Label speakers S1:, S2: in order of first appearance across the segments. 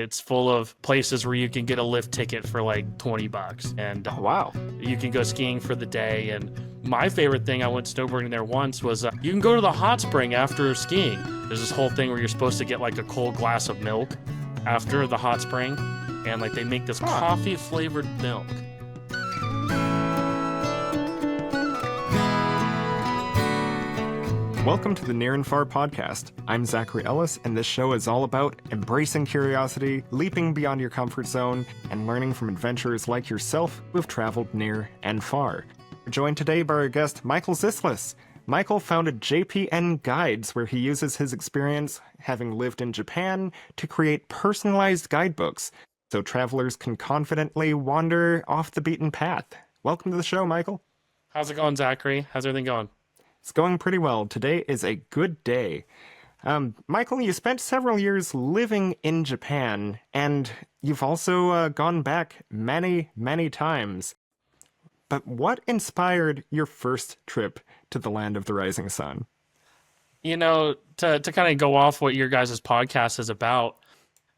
S1: It's full of places where you can get a lift ticket for like $20, and
S2: Oh, wow.
S1: you can go skiing for the day. And my favorite thing, I went snowboarding there once, was you can go to the hot spring after skiing. There's this whole thing where you're supposed to get like a cold glass of milk after the hot spring, and like they make this coffee flavored milk.
S2: Welcome to the Near and Far podcast. I'm Zackery Ellis, and this show is all about embracing curiosity, leaping beyond your comfort zone, and learning from adventurers like yourself who have traveled near and far. We're joined today by our guest, Michael Zislis. Michael founded JPN Guides, where he uses his experience, having lived in Japan, to create personalized guidebooks, so travelers can confidently wander off the beaten path. Welcome to the show, Michael.
S1: How's it going, Zackery? How's everything going?
S2: It's going pretty well. Today is a good day. Michael, you spent several years living in Japan, and you've also gone back many, many times. But what inspired your first trip to the land of the rising sun?
S1: You know, to kind of go off what your guys' podcast is about,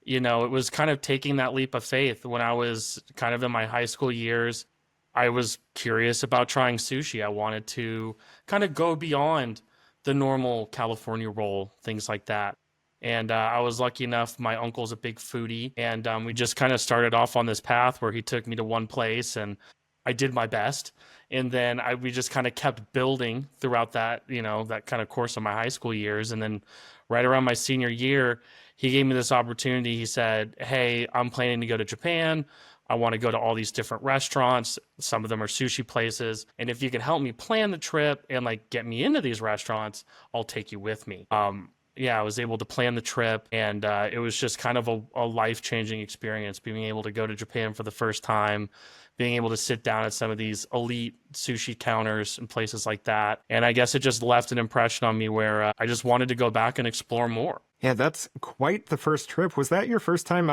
S1: you know, it was kind of taking that leap of faith. When I was kind of in my high school years, I was curious about trying sushi. I wanted to kind of go beyond the normal California roll, things like that. And I was lucky enough, my uncle's a big foodie, and we just kind of started off on this path where he took me to one place, and I did my best. And then we just kind of kept building throughout that, you know, that kind of course of my high school years. And then right around my senior year, he gave me this opportunity. He said, "Hey, I'm planning to go to Japan. I want to go to all these different restaurants. Some of them are sushi places. And if you can help me plan the trip and like get me into these restaurants, I'll take you with me." I was able to plan the trip, and it was just kind of a life-changing experience, being able to go to Japan for the first time, being able to sit down at some of these elite sushi counters and places like that. And I guess it just left an impression on me where I just wanted to go back and explore more.
S2: Yeah, that's quite the first trip. Was that your first time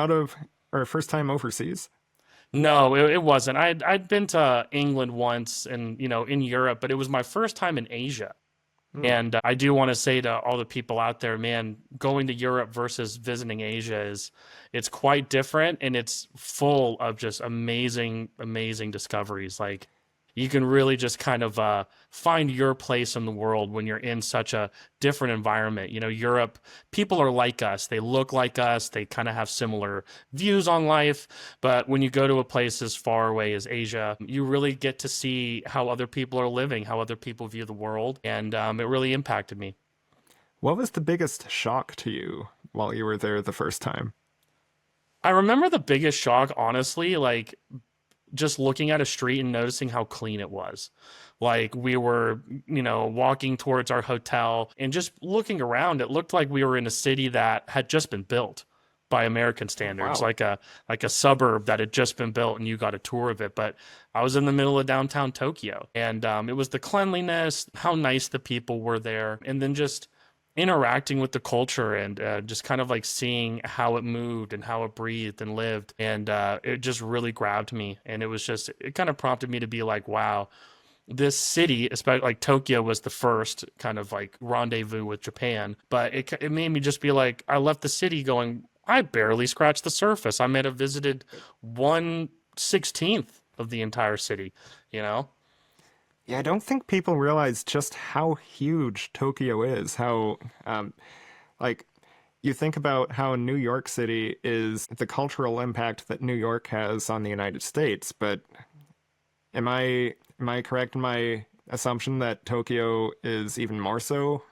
S2: first time overseas?
S1: No, it wasn't. I'd been to England once and, you know, in Europe, but it was my first time in Asia. And I do want to say to all the people out there, man, going to Europe versus visiting Asia it's quite different, and it's full of just amazing, amazing discoveries. Like, you can really just kind of find your place in the world when you're in such a different environment. You know, Europe, people are like us. They look like us. They kind of have similar views on life. But when you go to a place as far away as Asia, you really get to see how other people are living, how other people view the world. And it really impacted me.
S2: What was the biggest shock to you while you were there the first time?
S1: I remember the biggest shock, honestly, like just looking at a street and noticing how clean it was. Like, we were, you know, walking towards our hotel and just looking around, it looked like we were in a city that had just been built by American standards.
S2: Wow.
S1: like a suburb that had just been built, and you got a tour of it. But I was in the middle of downtown Tokyo, and it was the cleanliness, how nice the people were there, and then just interacting with the culture, and just kind of like seeing how it moved and how it breathed and lived. And it just really grabbed me. And it kind of prompted me to be like, wow, this city, especially like Tokyo, was the first kind of like rendezvous with Japan. But it made me just be like, I left the city going, I barely scratched the surface. I might have visited 1/16th of the entire city, you know?
S2: Yeah, I don't think people realize just how huge Tokyo is. How, you think about how New York City is the cultural impact that New York has on the United States, but am I correct in my assumption that Tokyo is even more so?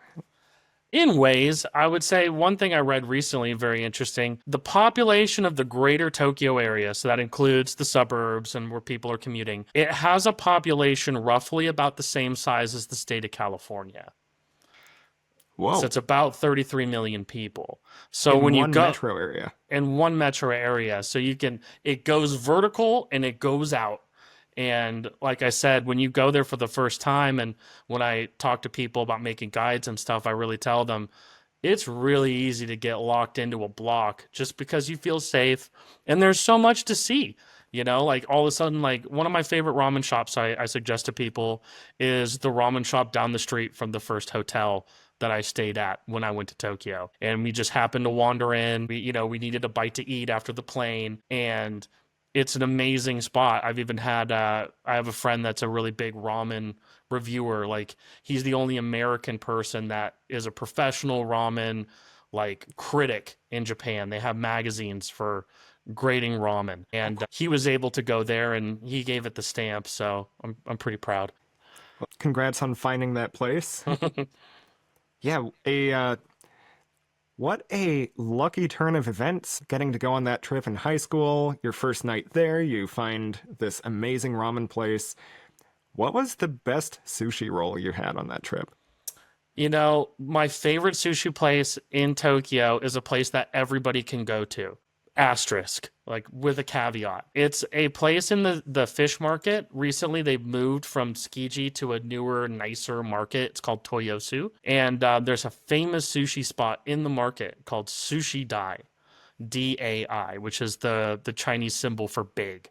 S1: In ways, I would say one thing I read recently, very interesting, the population of the greater Tokyo area, so that includes the suburbs and where people are commuting, it has a population roughly about the same size as the state of California.
S2: Whoa.
S1: So it's about 33 million people. So
S2: in
S1: when you
S2: one
S1: go
S2: metro area.
S1: in one metro area, so it goes vertical and it goes out. And like I said, when you go there for the first time, and when I talk to people about making guides and stuff, I really tell them it's really easy to get locked into a block just because you feel safe. And there's so much to see, you know, like all of a sudden, like one of my favorite ramen shops I suggest to people is the ramen shop down the street from the first hotel that I stayed at when I went to Tokyo. And we just happened to wander in. We needed a bite to eat after the plane, and it's an amazing spot. I've even had I have a friend that's a really big ramen reviewer. Like, he's the only American person that is a professional ramen like critic in Japan. They have magazines for grading ramen, and he was able to go there and he gave it the stamp. So I'm pretty proud.
S2: Congrats on finding that place. Yeah, a what a lucky turn of events getting to go on that trip in high school. Your first night there, you find this amazing ramen place. What was the best sushi roll you had on that trip?
S1: My favorite sushi place in Tokyo is a place that everybody can go to. Asterisk, like with a caveat. It's a place in the fish market. Recently, they moved from Tsukiji to a newer, nicer market. It's called Toyosu. And there's a famous sushi spot in the market called Sushi Dai, Dai, which is the Chinese symbol for big.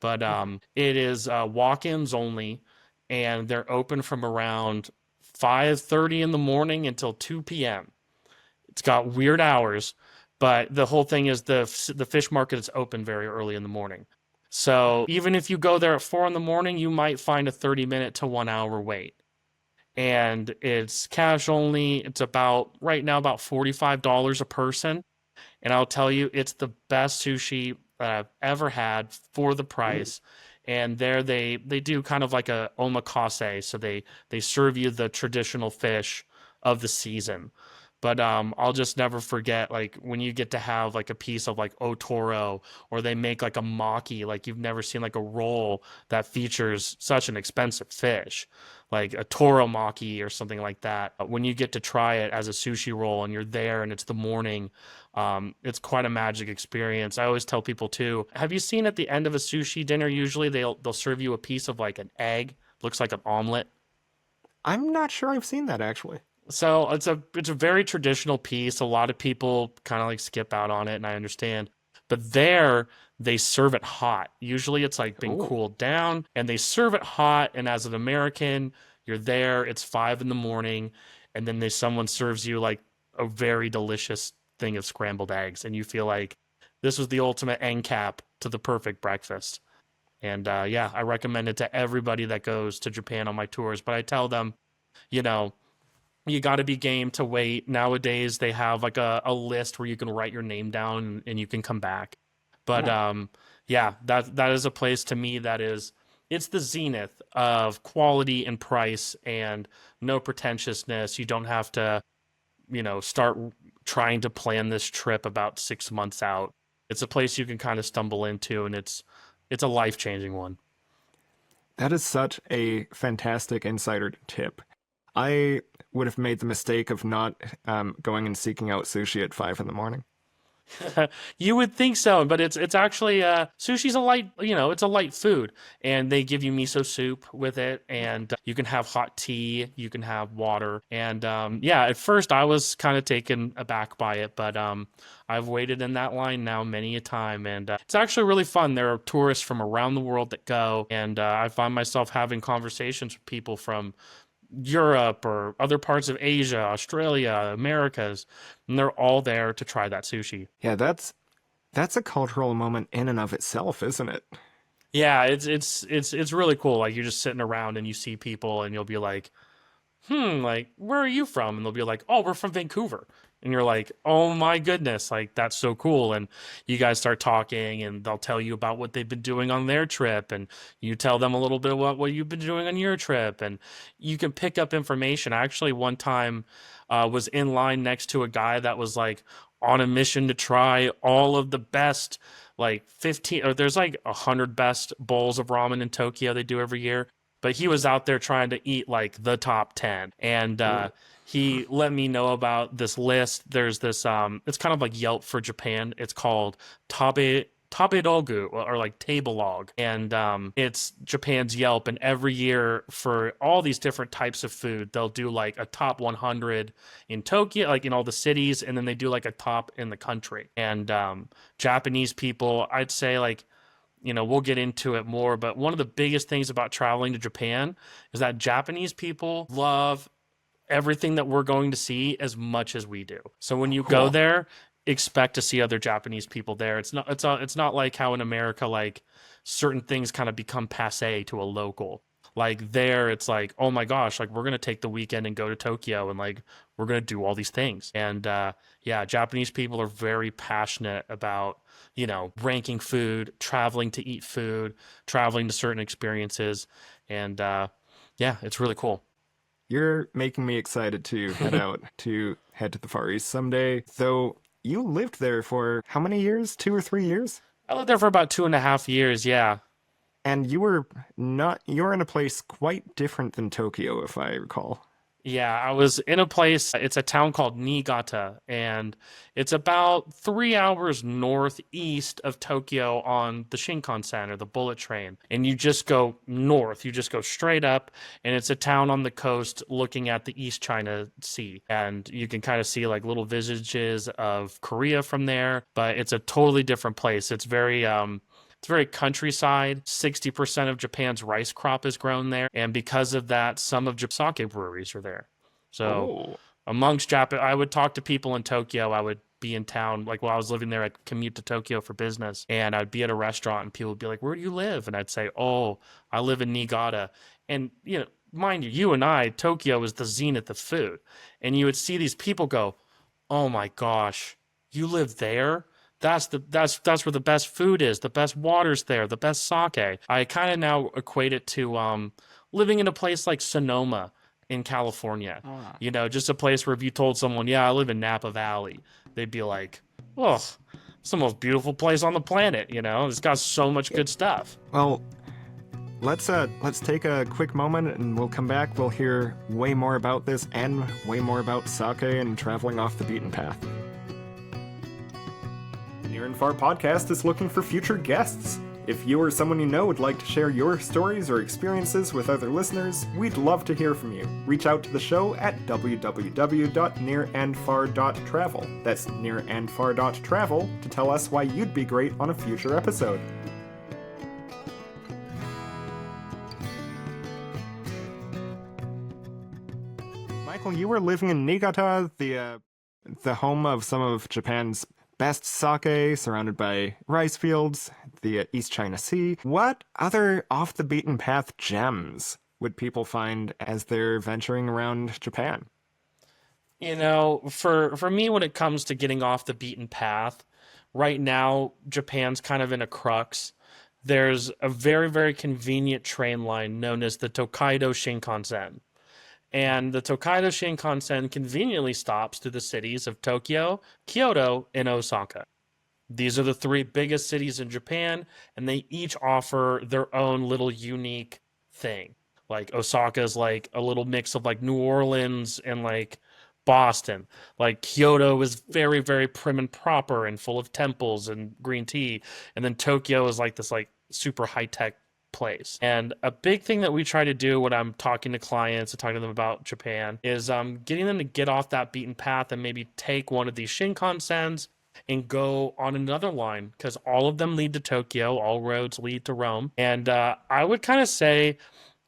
S1: But it is walk-ins only, and they're open from around 5:30 in the morning until 2 p.m. It's got weird hours, but the whole thing is the fish market is open very early in the morning. So even if you go there at 4 in the morning, you might find a 30-minute to 1 hour wait. And it's cash only. It's right now about $45 a person. And I'll tell you, it's the best sushi that I've ever had for the price. And there they do kind of like a omakase, so they serve you the traditional fish of the season. But I'll just never forget, like, when you get to have like a piece of like otoro, or they make like a maki, like you've never seen, like a roll that features such an expensive fish, like a toro maki or something like that. When you get to try it as a sushi roll and you're there and it's the morning, it's quite a magic experience. I always tell people too, have you seen at the end of a sushi dinner, usually they'll serve you a piece of like an egg, looks like an omelet?
S2: I'm not sure I've seen that actually.
S1: So it's a very traditional piece. A lot of people kind of like skip out on it, and I understand. But there they serve it hot. Usually it's like been
S2: Ooh.
S1: cooled down, and they serve it hot. And as an American, you're there. It's 5 in the morning, and then someone serves you like a very delicious thing of scrambled eggs, and you feel like this was the ultimate end cap to the perfect breakfast. And yeah, I recommend it to everybody that goes to Japan on my tours. But I tell them, you know, you got to be game to wait. Nowadays, they have like a list where you can write your name down and you can come back. But yeah, that is a place to me that it's the zenith of quality and price and no pretentiousness. You don't have to, start trying to plan this trip about 6 months out. It's a place you can kind of stumble into, and it's a life-changing one.
S2: That is such a fantastic insider tip. I would have made the mistake of not going and seeking out sushi at 5 in the morning.
S1: You would think so, but it's actually sushi's a light, it's a light food, and they give you miso soup with it, and you can have hot tea, you can have water, and yeah, at first I was kind of taken aback by it, but I've waited in that line now many a time, and it's actually really fun. There are tourists from around the world that go, and I find myself having conversations with people from Europe or other parts of Asia, Australia, Americas, and they're all there to try that sushi.
S2: Yeah, that's a cultural moment in and of itself, isn't it?
S1: Yeah, it's really cool. Like, you're just sitting around and you see people and you'll be like, like, where are you from? And they'll be like, oh, we're from Vancouver. And you're like, oh my goodness, like, that's so cool. And you guys start talking and they'll tell you about what they've been doing on their trip. And you tell them a little bit about what you've been doing on your trip. And you can pick up information. I actually one time was in line next to a guy that was like on a mission to try all of the best, like 15, or there's like 100 best bowls of ramen in Tokyo they do every year. But he was out there trying to eat like the top 10. And he let me know about this list. There's this, it's kind of like Yelp for Japan. It's called Tabedogu, or like table log. And it's Japan's Yelp. And every year for all these different types of food, they'll do like a top 100 in Tokyo, like in all the cities. And then they do like a top in the country. And Japanese people, I'd say, like, we'll get into it more, but one of the biggest things about traveling to Japan is that Japanese people love everything that we're going to see as much as we do. So when you go
S2: Cool.
S1: there, expect to see other Japanese people there. It's not like how in America like certain things kind of become passé to a local. Like there it's like, oh my gosh, like we're going to take the weekend and go to Tokyo and like we're going to do all these things. And yeah, Japanese people are very passionate about, you know, ranking food, traveling to eat food, traveling to certain experiences, and yeah, it's really cool.
S2: You're making me excited to head to the Far East someday. Though you lived there for how many years? 2 or 3 years?
S1: I lived there for about 2.5 years. Yeah.
S2: And you were in a place quite different than Tokyo, if I recall.
S1: Yeah, I was in a place, it's a town called Niigata, and it's about 3 hours northeast of Tokyo on the Shinkansen or the bullet train. And you just go north, you just go straight up, and it's a town on the coast looking at the East China Sea. And you can kind of see like little visages of Korea from there, but it's a totally different place. It's very countryside. 60% of Japan's rice crop is grown there. And because of that, some of Japan's sake breweries are there. So
S2: Oh.
S1: amongst Japan, I would talk to people in Tokyo. I would be in town. Like while I was living there, I'd commute to Tokyo for business. And I'd be at a restaurant and people would be like, where do you live? And I'd say, oh, I live in Niigata. And, you know, mind you, you and I, Tokyo is the zenith of food. And you would see these people go, oh my gosh, you live there? That's where the best food is, the best water's there, the best sake. I kind of now equate it to living in a place like Sonoma in California.
S2: Ah.
S1: You know, just a place where if you told someone, "Yeah, I live in Napa Valley," they'd be like, "Oh, it's the most beautiful place on the planet." You know, it's got so much good stuff.
S2: Well, let's take a quick moment and we'll come back. We'll hear way more about this and way more about sake and traveling off the beaten path. Near and Far Podcast is looking for future guests. If you or someone you know would like to share your stories or experiences with other listeners, we'd love to hear from you. Reach out to the show at www.nearandfar.travel. That's nearandfar.travel to tell us why you'd be great on a future episode. Michael, you were living in Niigata, the home of some of Japan's best sake, surrounded by rice fields, the East China Sea. What other off-the-beaten-path gems would people find as they're venturing around Japan?
S1: You know, for me, when it comes to getting off the beaten path, right now Japan's kind of in a crux. There's a very, very convenient train line known as the Tokaido Shinkansen. And the Tokaido Shinkansen conveniently stops through the cities of Tokyo, Kyoto, and Osaka. These are the three biggest cities in Japan, and they each offer their own little unique thing. Like Osaka is like a little mix of like New Orleans and like Boston. Like Kyoto is very, very prim and proper and full of temples and green tea. And then Tokyo is like this like super high tech place. And a big thing that we try to do when I'm talking to clients and talking to them about Japan is getting them to get off that beaten path and maybe take one of these Shinkansens and go on another line because all of them lead to Tokyo. All roads lead to Rome. And I would kind of say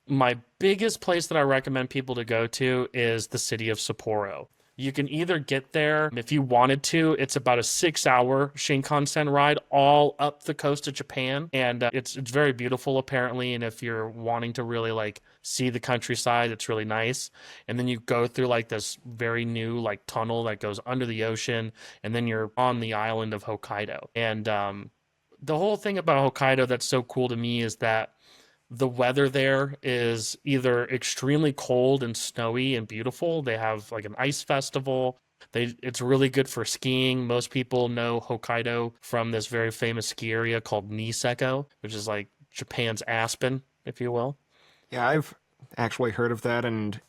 S1: my biggest place that I recommend people to go to is the city of Sapporo. You can either get there if you wanted to. It's about a 6-hour Shinkansen ride all up the coast of Japan, and it's very beautiful apparently. And if you're wanting to really like see the countryside, it's really nice. And then you go through like this very new like tunnel that goes under the ocean, and then you're on the island of Hokkaido. And the whole thing about Hokkaido that's so cool to me is that the weather there is either extremely cold and snowy and beautiful. They have like an ice festival. It's really good for skiing. Most people know Hokkaido from this very famous ski area called Niseko, which is like Japan's Aspen, if you will.
S2: Yeah, I've actually heard of that, and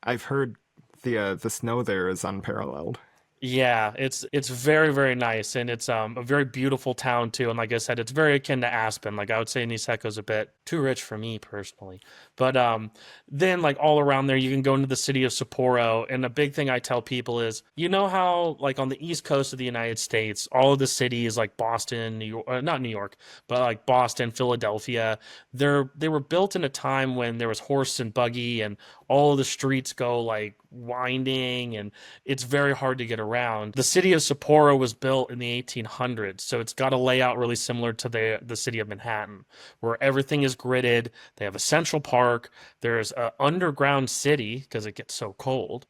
S2: I've heard the snow there is unparalleled.
S1: Yeah, it's very, very nice, and it's a very beautiful town too. And like I said, it's very akin to Aspen. Like I would say Niseko's a bit too rich for me personally. But then like all around there you can go into the city of Sapporo. And a big thing I tell people is, you know how like on the east coast of the United States, all of the cities like Boston, New York, not New York, but like Boston, Philadelphia, they were built in a time when there was horse and buggy and all of the streets go like winding and it's very hard to get around. The city of Sapporo was built in the 1800s, so it's got a layout really similar to the city of Manhattan, where everything is gridded. They have a central park. There's an underground city because it gets so cold,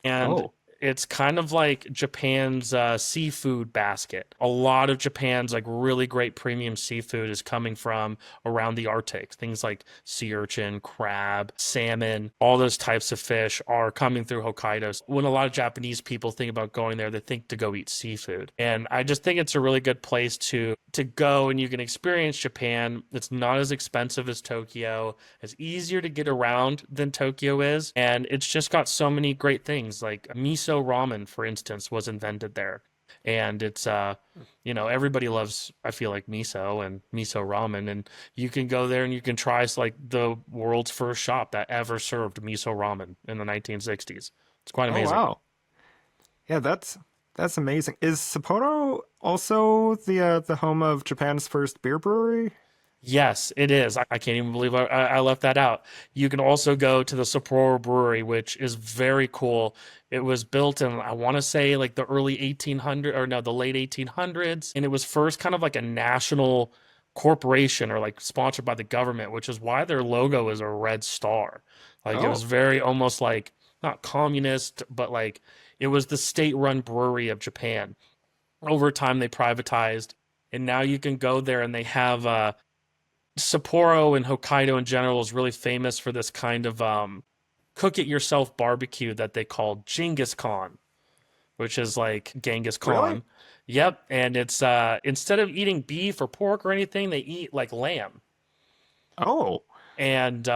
S1: and
S2: Oh,
S1: it's kind of like Japan's seafood basket. A lot of Japan's like really great premium seafood is coming from around the Arctic. Things like sea urchin, crab, salmon, all those types of fish are coming through Hokkaido. So when a lot of Japanese people think about going there, they think to go eat seafood. And I just think it's a really good place to go and you can experience Japan. It's not as expensive as Tokyo. It's easier to get around than Tokyo is, and it's just got so many great things. Like miso ramen, for instance, was invented there, and it's everybody loves. I feel like miso and miso ramen, and you can go there and you can try like the world's first shop that ever served miso ramen in the 1960s. It's quite
S2: oh
S1: amazing.
S2: wow. Yeah, that's amazing. Is Sapporo also the home of Japan's first beer brewery?
S1: Yes, it is. I can't even believe I left that out. You can also go to the Sapporo Brewery, which is very cool. It was built in, I want to say, like the early 1800s, or no, the late 1800s. And it was first kind of like a national corporation or like sponsored by the government, which is why their logo is a red star. Like it was
S2: Oh,
S1: very almost like not communist, but like it was the state-run brewery of Japan. Over time, they privatized, and now you can go there and they have Sapporo and Hokkaido in general is really famous for this kind of cook it yourself barbecue that they call Genghis Khan, which is like Genghis
S2: really?
S1: Khan. Yep, and it's instead of eating beef or pork or anything, they eat like lamb.
S2: Oh,
S1: And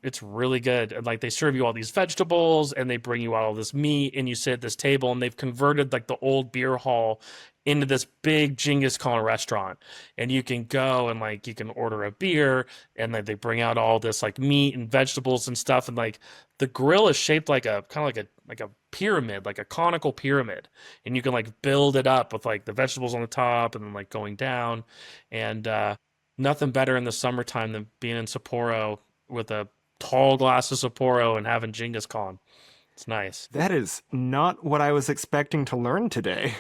S1: it's really good. And like they serve you all these vegetables and they bring you out all this meat and you sit at this table and they've converted like the old beer hall into this big Genghis Khan restaurant. And you can go and like you can order a beer and then they bring out all this like meat and vegetables and stuff. And like the grill is shaped like a kind of like a pyramid, like a conical pyramid. And you can like build it up with like the vegetables on the top and then like going down. And nothing better in the summertime than being in Sapporo with a tall glass of Sapporo and having Genghis Khan. It's nice.
S2: that is not what I was expecting to learn today.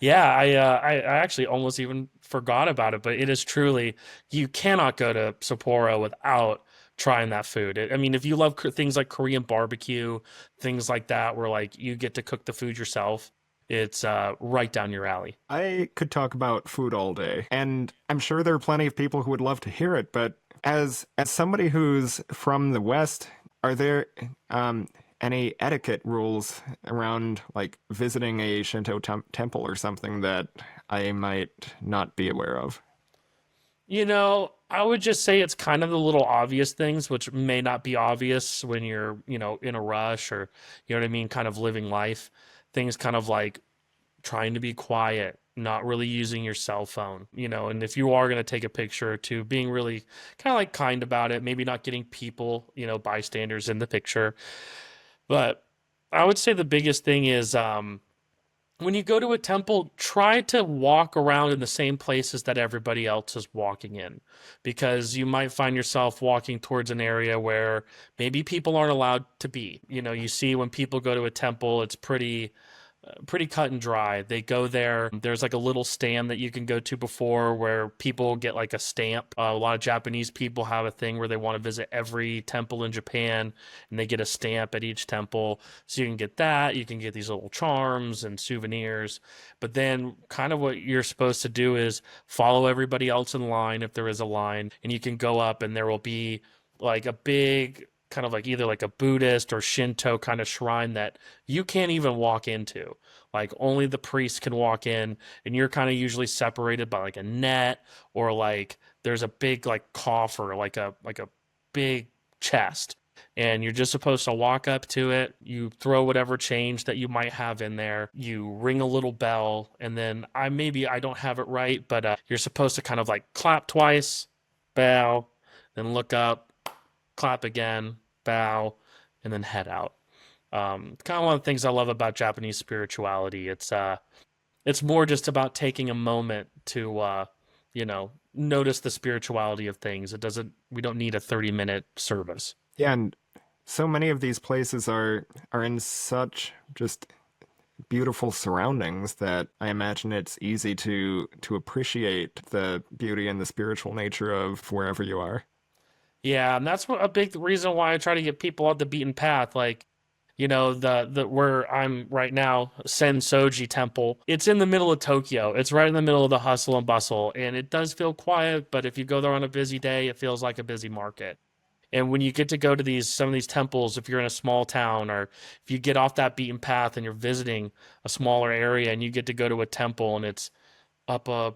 S1: Yeah, I actually almost even forgot about it, but it is truly you cannot go to Sapporo without trying that food. I mean, if you love things like Korean barbecue, things like that, where like you get to cook the food yourself, it's right down your alley.
S2: I could talk about food all day, and I'm sure there are plenty of people who would love to hear it, but as somebody who's from the West, are there um any etiquette rules around like visiting a Shinto temple or something that I might not be aware of?
S1: I would just say it's kind of the little obvious things, which may not be obvious when you're, in a rush or, you know what I mean, kind of living life. Things kind of like trying to be quiet, not really using your cell phone, and if you are going to take a picture or two, being really kind of like kind about it, maybe not getting people, bystanders in the picture. But I would say the biggest thing is when you go to a temple, try to walk around in the same places that everybody else is walking in, because you might find yourself walking towards an area where maybe people aren't allowed to be. You see when people go to a temple, it's pretty cut and dry. They go there. There's like a little stand that you can go to before where people get like a stamp. A lot of Japanese people have a thing where they want to visit every temple in Japan and they get a stamp at each temple. So you can get that. You can get these little charms and souvenirs. But then, kind of what you're supposed to do is follow everybody else in line if there is a line, and you can go up and there will be like a big kind of like either like a Buddhist or Shinto kind of shrine that you can't even walk into. Like only the priest can walk in, and you're kind of usually separated by like a net or like there's a big like coffer, like a big chest. And you're just supposed to walk up to it. You throw whatever change that you might have in there. You ring a little bell, and then I don't have it right, but you're supposed to kind of like clap twice, bow, then look up, clap again, bow, and then head out. Kind of one of the things I love about Japanese spirituality. It's more just about taking a moment to notice the spirituality of things. We don't need a 30-minute service.
S2: Yeah, and So many of these places are in such just beautiful surroundings that I imagine it's easy to appreciate the beauty and the spiritual nature of wherever you are.
S1: Yeah, and that's what a big reason why I try to get people off the beaten path. Like, the where I'm right now, Sensoji Temple. It's in the middle of Tokyo. It's right in the middle of the hustle and bustle, and it does feel quiet, but if you go there on a busy day, it feels like a busy market. And when you get to go to these some of these temples, if you're in a small town or if you get off that beaten path and you're visiting a smaller area and you get to go to a temple and it's up a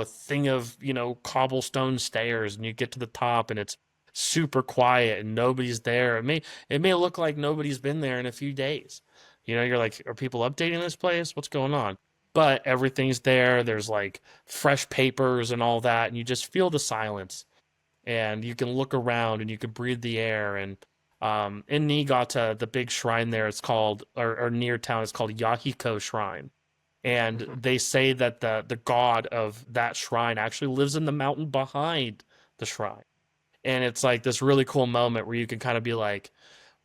S1: thing of, cobblestone stairs and you get to the top and it's super quiet and nobody's there. It may look like nobody's been there in a few days. You're like, are people updating this place? What's going on? But everything's there. There's like fresh papers and all that, and you just feel the silence and you can look around and you can breathe the air. And in Niigata, the big shrine there, it's called, or near town, it's called Yahiko Shrine. And
S2: Mhm.
S1: they say that the god of that shrine actually lives in the mountain behind the shrine. And it's like this really cool moment where you can kind of be like,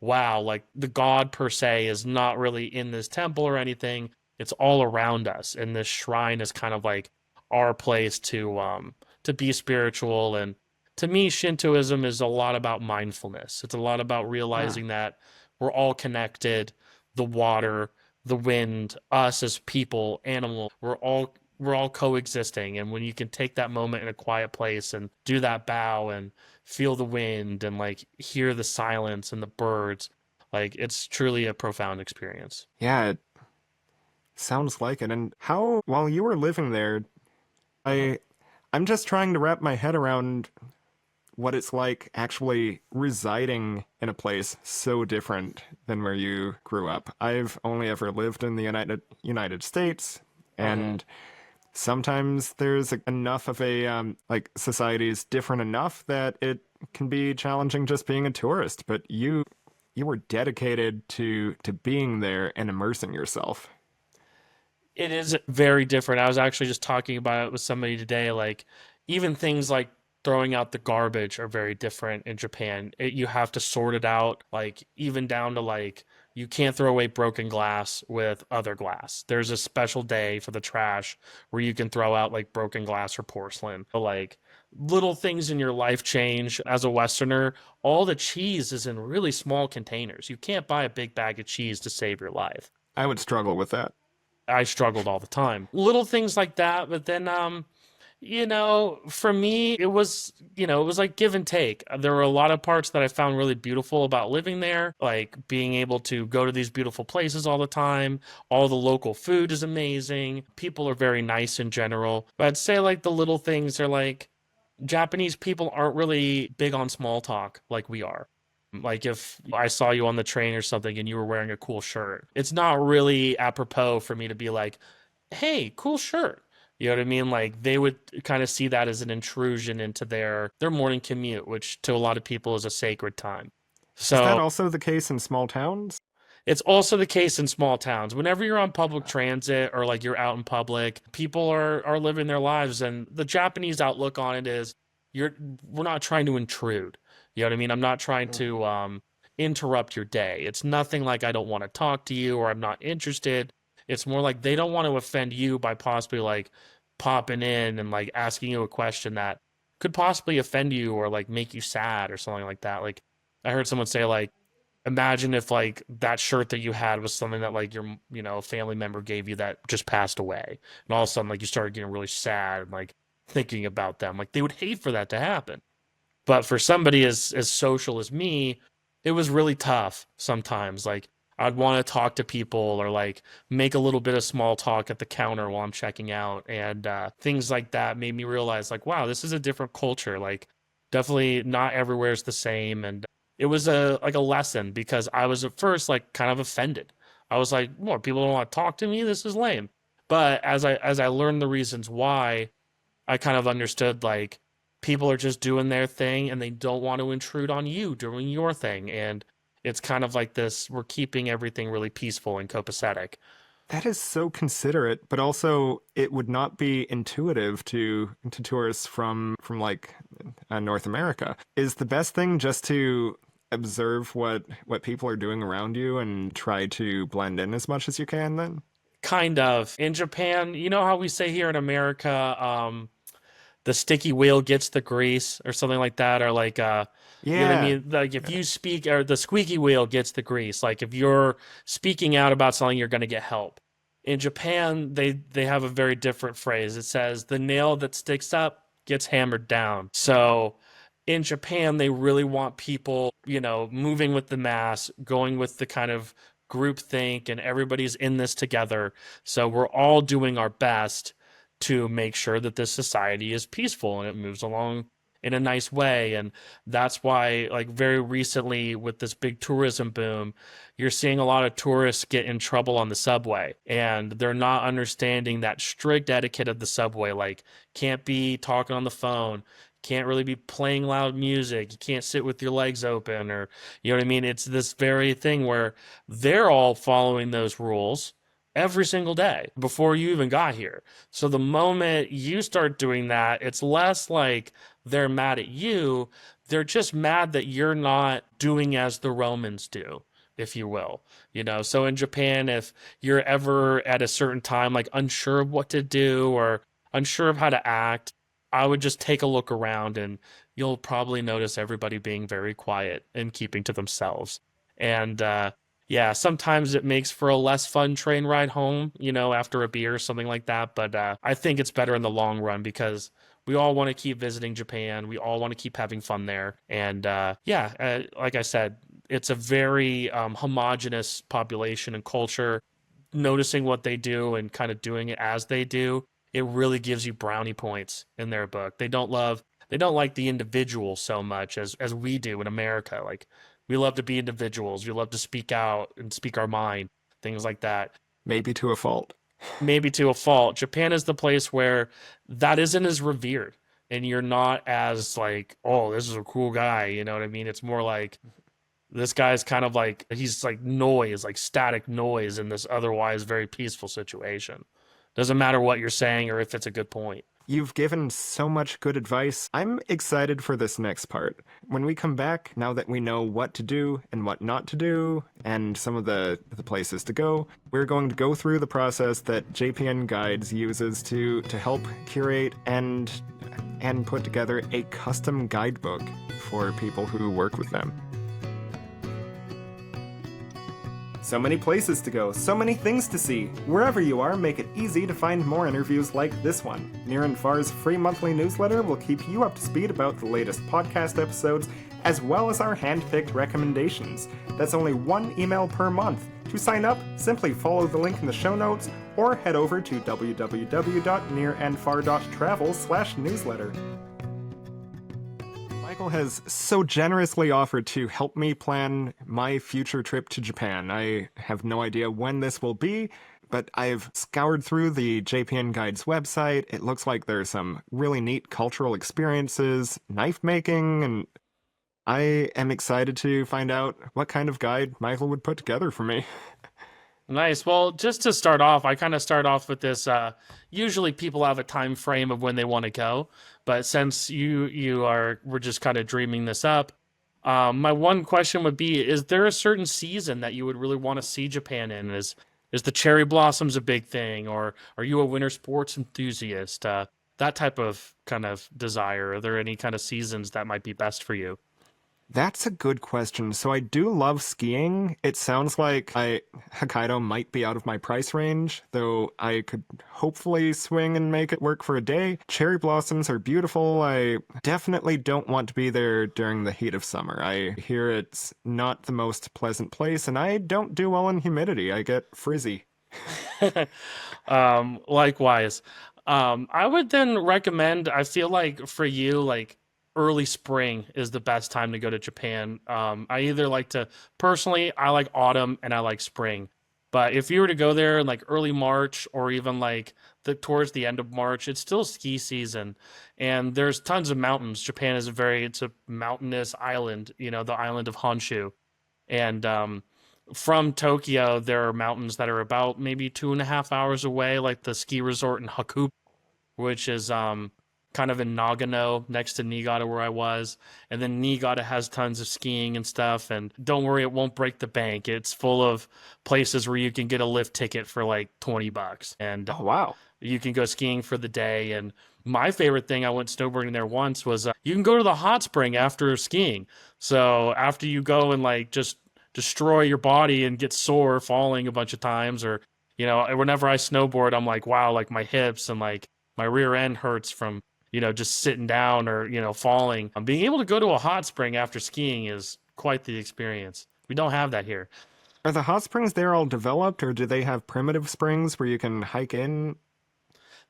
S1: wow, like the god per se is not really in this temple or anything. It's all around us. And this shrine is kind of like our place to be spiritual. And to me, Shintoism is a lot about mindfulness. It's a lot about
S2: Ah,
S1: realizing that we're all connected, the water, the wind, us as people, animals, we're all coexisting. And when you can take that moment in a quiet place and do that bow and feel the wind and like hear the silence and the birds, like it's truly a profound experience.
S2: yeah, it sounds like it. And how, while you were living there, I I'm just trying to wrap my head around what it's like actually residing in a place so different than where you grew up. I've only ever lived in the United States,
S1: Uh-huh.
S2: and sometimes there's enough of a like society is different enough that it can be challenging just being a tourist. But you were dedicated to being there and immersing yourself.
S1: It is very different. I was actually just talking about it with somebody today. Like, even things like throwing out the garbage are very different in Japan. You have to sort it out, like, even down to like, you can't throw away broken glass with other glass. There's a special day for the trash where you can throw out like broken glass or porcelain. But, like, little things in your life change. As a Westerner, all the cheese is in really small containers. You can't buy a big bag of cheese to save your life.
S2: I would struggle with that.
S1: I struggled all the time. Little things like that, but then for me it was like give and take. There were a lot of parts that I found really beautiful about living there, like being able to go to these beautiful places all the time. All the local food is amazing. People are very nice in general. But I'd say like the little things are like Japanese people aren't really big on small talk like we are. Like if I saw you on the train or something and you were wearing a cool shirt, it's not really apropos for me to be like, "Hey, cool shirt." You know what I mean? Like they would kind of see that as an intrusion into their morning commute, which to a lot of people is a sacred time.
S2: Is that
S1: So
S2: also the case in small towns?
S1: it's also the case in small towns. Whenever you're on public transit or like you're out in public, people are living their lives, and the Japanese outlook on it is you're we're not trying to intrude. You know what I mean? I'm not trying to interrupt your day. It's nothing like I don't want to talk to you or I'm not interested. It's more like they don't want to offend you by possibly like popping in and like asking you a question that could possibly offend you or like make you sad or something like that. Like I heard someone say like imagine if like that shirt that you had was something that like your family member gave you that just passed away and all of a sudden like you started getting really sad and like thinking about them, like they would hate for that to happen. But for somebody as social as me, it was really tough sometimes. Like I'd want to talk to people or like make a little bit of small talk at the counter while I'm checking out, and things like that made me realize like, wow, this is a different culture. Like definitely not everywhere is the same, and it was a lesson because I was at first like kind of offended. I was like, "What? People don't want to talk to me? This is lame." But as I learned the reasons why, I kind of understood like people are just doing their thing and they don't want to intrude on you doing your thing. And it's kind of like this, we're keeping everything really peaceful and copacetic.
S2: That is so considerate, but also it would not be intuitive to tourists from like North America. Is the best thing just to observe what people are doing around you and try to blend in as much as you can then?
S1: Kind of. In Japan, you know how we say here in America, the sticky wheel gets the grease or something like that, or like you know what I
S2: Yeah.
S1: mean? Like if you speak, or the squeaky wheel gets the grease. Like if you're speaking out about something, you're going to get help. In Japan, they have a very different phrase. It says the nail that sticks up gets hammered down. So in Japan, they really want people, you know, moving with the mass, going with the kind of group think, and everybody's in this together. So we're all doing our best to make sure that this society is peaceful and it moves along in a nice way. And that's why, like, very recently with this big tourism boom, you're seeing a lot of tourists get in trouble on the subway, and they're not understanding that strict etiquette of the subway. Like, can't be talking on the phone, can't really be playing loud music, you can't sit with your legs open, or, you know what I mean? It's this very thing where they're all following those rules every single day before you even got here. So the moment you start doing that, it's less like they're mad at you. They're just mad that you're not doing as the Romans do, if you will. You know, so in Japan, if you're ever at a certain time, like unsure of what to do or unsure of how to act, I would just take a look around, and you'll probably notice everybody being very quiet and keeping to themselves. And yeah, sometimes it makes for a less fun train ride home, you know, after a beer or something like that. But I think it's better in the long run because we all want to keep visiting Japan. We all want to keep having fun there. And yeah, like I said, it's a very homogenous population and culture. Noticing what they do and kind of doing it as they do, it really gives you brownie points in their book. They don't like the individual so much as we do in America. Like, we love to be individuals. We love to speak out and speak our mind, things like that.
S2: Maybe to a fault.
S1: Maybe to a fault. Japan is the place where that isn't as revered, and you're not as like, oh, this is a cool guy. You know what I mean? It's more like this guy's kind of like, he's like noise, like static noise in this otherwise very peaceful situation. Doesn't matter what you're saying or if it's a good point.
S2: You've given so much good advice. I'm excited for this next part. When we come back, now that we know what to do and what not to do, and some of the places to go, we're going to go through the process that JPN Guides uses to help curate and put together a custom guidebook for people who work with them. So many places to go, so many things to see. Wherever you are, make it easy to find more interviews like this one. Near and Far's free monthly newsletter will keep you up to speed about the latest podcast episodes, as well as our hand-picked recommendations. That's only one email per month. To sign up, simply follow the link in the show notes, or head over to www.nearandfar.travel/newsletter. Michael has so generously offered to help me plan my future trip to Japan. I have no idea when this will be, but I've scoured through the JPN Guides website. It looks like there's some really neat cultural experiences, knife making, and I am excited to find out what kind of guide Michael would put together for me.
S1: Nice. Well, just to start off, I kind of start off with this. Usually, people have a time frame of when they want to go, but since we're just kind of dreaming this up. My one question would be: is there a certain season that you would really want to see Japan in? Is the cherry blossoms a big thing, or are you a winter sports enthusiast? That type of kind of desire. Are there any kind of seasons that might be best for you?
S2: That's a good question. So I do love skiing. It sounds like Hokkaido might be out of my price range, though I could hopefully swing and make it work for a day. Cherry blossoms are beautiful. I definitely don't want to be there during the heat of summer. I hear it's not the most pleasant place, and I don't do well in humidity. I get frizzy.
S1: Likewise. I would then recommend, I feel like for you, like early spring is the best time to go to Japan. I either like to, personally, I like autumn and I like spring. But if you were to go there in like early March or even like towards the end of March, it's still ski season, and there's tons of mountains. Japan is it's a mountainous island, you know, the island of Honshu. And from Tokyo, there are mountains that are about maybe 2.5 hours away, like the ski resort in Hakuba, which is kind of in Nagano next to Niigata where I was. And then Niigata has tons of skiing and stuff. And don't worry, it won't break the bank. It's full of places where you can get a lift ticket for like $20. And
S2: Oh, wow.
S1: you can go skiing for the day. And my favorite thing, I went snowboarding there once, was you can go to the hot spring after skiing. So after you go and like just destroy your body and get sore falling a bunch of times, or whenever I snowboard, I'm like, wow, like my hips and like my rear end hurts from just sitting down or falling. Being able to go to a hot spring after skiing is quite the experience. We don't have that here.
S2: Are the hot springs there all developed, or do they have primitive springs where you can hike in?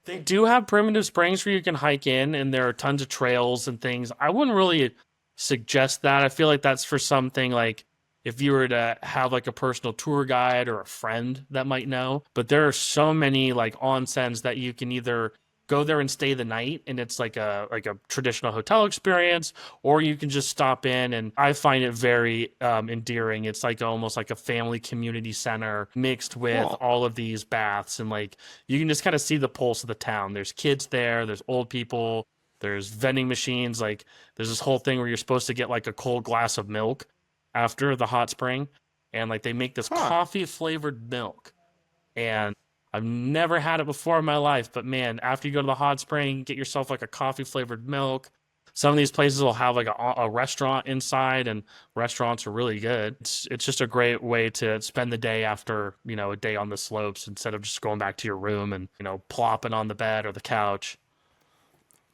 S1: They do have primitive springs where you can hike in, and there are tons of trails and things. I wouldn't really suggest that. I feel like that's for something like if you were to have like a personal tour guide or a friend that might know. But there are so many like onsens that you can either go there and stay the night, and it's like a traditional hotel experience, or you can just stop in, and I find it very endearing. It's like almost like a family community center mixed with
S2: Cool.
S1: all of these baths, and like you can just kind of see the pulse of the town. There's kids there, there's old people, there's vending machines, like there's this whole thing where you're supposed to get like a cold glass of milk after the hot spring, and like they make this
S2: Huh.
S1: coffee flavored milk, and I've never had it before in my life, but man, after you go to the hot spring, get yourself like a coffee flavored milk. Some of these places will have like a restaurant inside, and restaurants are really good. It's just a great way to spend the day after, a day on the slopes instead of just going back to your room and, plopping on the bed or the couch.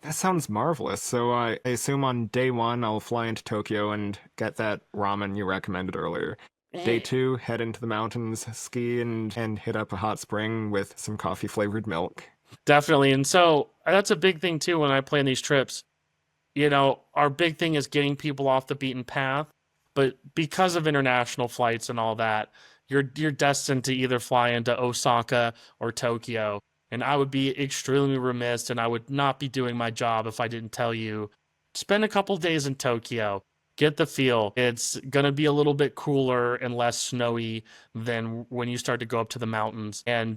S2: That sounds marvelous. So I assume on day one, I'll fly into Tokyo and get that ramen you recommended earlier. Day two, head into the mountains, ski, and hit up a hot spring with some coffee-flavored milk.
S1: Definitely. And so that's a big thing too when I plan these trips. Our big thing is getting people off the beaten path. But because of international flights and all that, you're destined to either fly into Osaka or Tokyo. And I would be extremely remiss, and I would not be doing my job if I didn't tell you, spend a couple days in Tokyo. Get the feel. It's going to be a little bit cooler and less snowy than when you start to go up to the mountains. And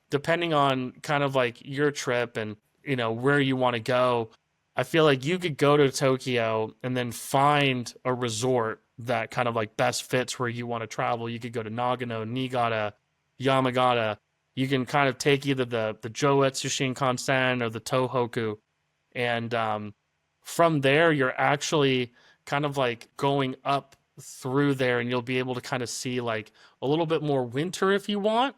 S1: depending on kind of like your trip and, where you want to go, I feel like you could go to Tokyo and then find a resort that kind of like best fits where you want to travel. You could go to Nagano, Niigata, Yamagata. You can kind of take either the Joetsu Shinkansen or the Tohoku. And from there, you're actually kind of like going up through there, and you'll be able to kind of see like a little bit more winter if you want.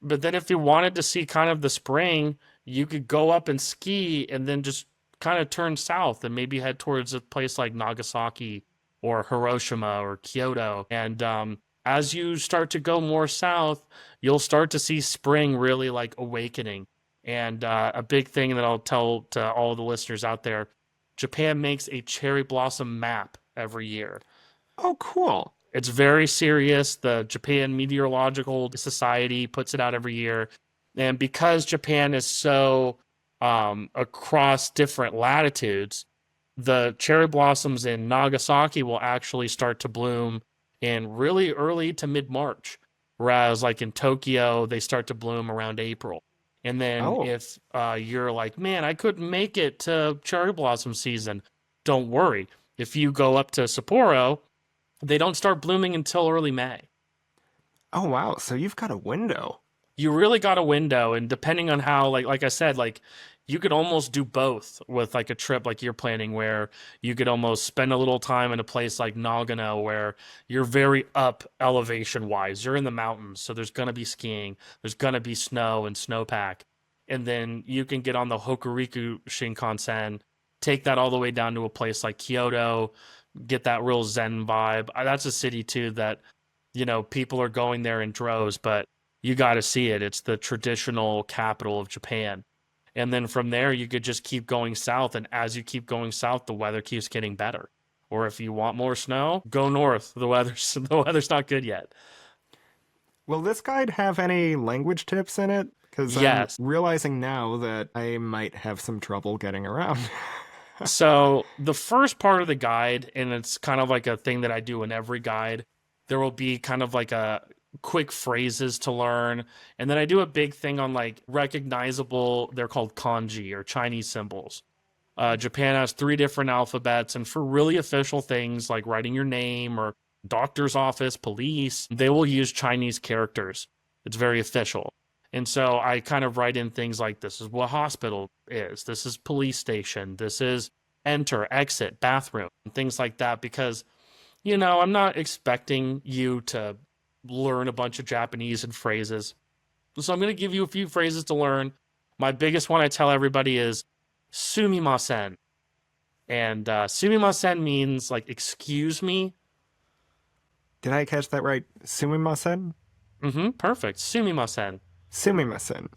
S1: But then if you wanted to see kind of the spring, you could go up and ski and then just kind of turn south and maybe head towards a place like Nagasaki or Hiroshima or Kyoto. And as you start to go more south, you'll start to see spring really like awakening. And a big thing that I'll tell to all the listeners out there, Japan makes a cherry blossom map every year.
S2: Oh, cool.
S1: It's very serious. The Japan Meteorological Society puts it out every year. And because Japan is so across different latitudes, the cherry blossoms in Nagasaki will actually start to bloom in really early to mid-March. Whereas like in Tokyo, they start to bloom around April. And then if you're like, man, I couldn't make it to cherry blossom season, don't worry. If you go up to Sapporo, they don't start blooming until early May.
S2: Oh, wow. So you've got a window.
S1: You really got a window, and depending on how, like I said, like you could almost do both with like a trip like you're planning, where you could almost spend a little time in a place like Nagano where you're very up elevation wise. You're in the mountains, so there's gonna be skiing, there's gonna be snow and snowpack, and then you can get on the Hokuriku Shinkansen, take that all the way down to a place like Kyoto, get that real Zen vibe. That's a city too that people are going there in droves, but you got to see it. It's the traditional capital of Japan. And then from there, you could just keep going south. And as you keep going south, the weather keeps getting better. Or if you want more snow, go north. The weather's not good yet.
S2: Will this guide have any language tips in it? Because
S1: Yes.
S2: I'm realizing now that I might have some trouble getting around.
S1: So the first part of the guide, and it's kind of like a thing that I do in every guide, there will be kind of like a quick phrases to learn. And then I do a big thing on like recognizable, they're called kanji or Chinese symbols. Japan has three different alphabets, and for really official things like writing your name or doctor's office, police, they will use Chinese characters. It's very official. And so I kind of write in things like this is what hospital is, this is police station, this is enter, exit, bathroom, and things like that because I'm not expecting you to learn a bunch of Japanese and phrases. So I'm going to give you a few phrases to learn. My biggest one I tell everybody is Sumimasen. And Sumimasen means like excuse me.
S2: Did I catch that right? Sumimasen?
S1: Perfect. Sumimasen.
S2: Sumimasen.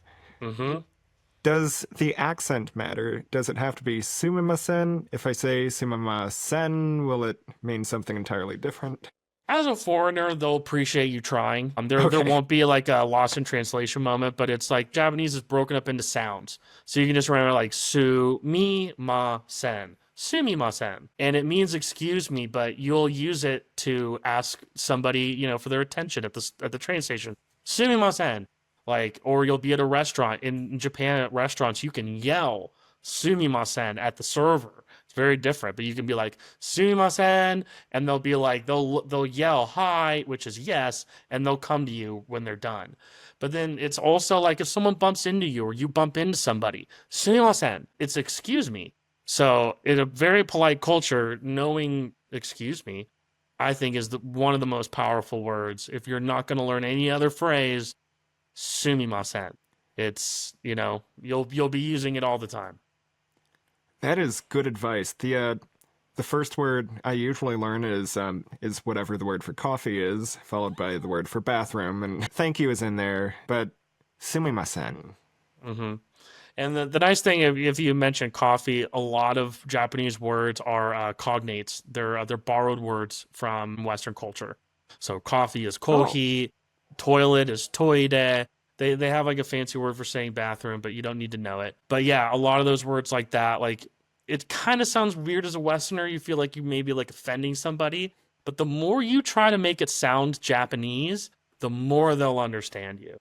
S2: Does the accent matter? Does it have to be sumimasen? If I say sumimasen, will it mean something entirely different?
S1: As a foreigner, they'll appreciate you trying. There
S2: Okay.
S1: won't be like a lost in translation moment, but it's like Japanese is broken up into sounds. So you can just remember like sumimasen, sumimasen. And it means excuse me, but you'll use it to ask somebody, for their attention at the train station. Sumimasen. Like, or you'll be at a restaurant. In Japan, at restaurants, you can yell sumimasen at the server. It's very different, but you can be like sumimasen, and they'll be like they'll yell hi, which is yes, and they'll come to you when they're done. But then it's also like if someone bumps into you or you bump into somebody, sumimasen, it's excuse me. So in a very polite culture, knowing excuse me, I think is one of the most powerful words. If you're not going to learn any other phrase, sumimasen. It's, you'll be using it all the time.
S2: That is good advice. The first word I usually learn is whatever the word for coffee is, followed by the word for bathroom, and thank you is in there, but sumimasen.
S1: And the nice thing, if you mention coffee, a lot of Japanese words are cognates. They're borrowed words from Western culture. So coffee is kohi, toilet is toire. They have like a fancy word for saying bathroom, but you don't need to know it. But yeah, a lot of those words like that, like it kind of sounds weird as a Westerner. You feel like you may be like offending somebody, but the more you try to make it sound Japanese, the more they'll understand you.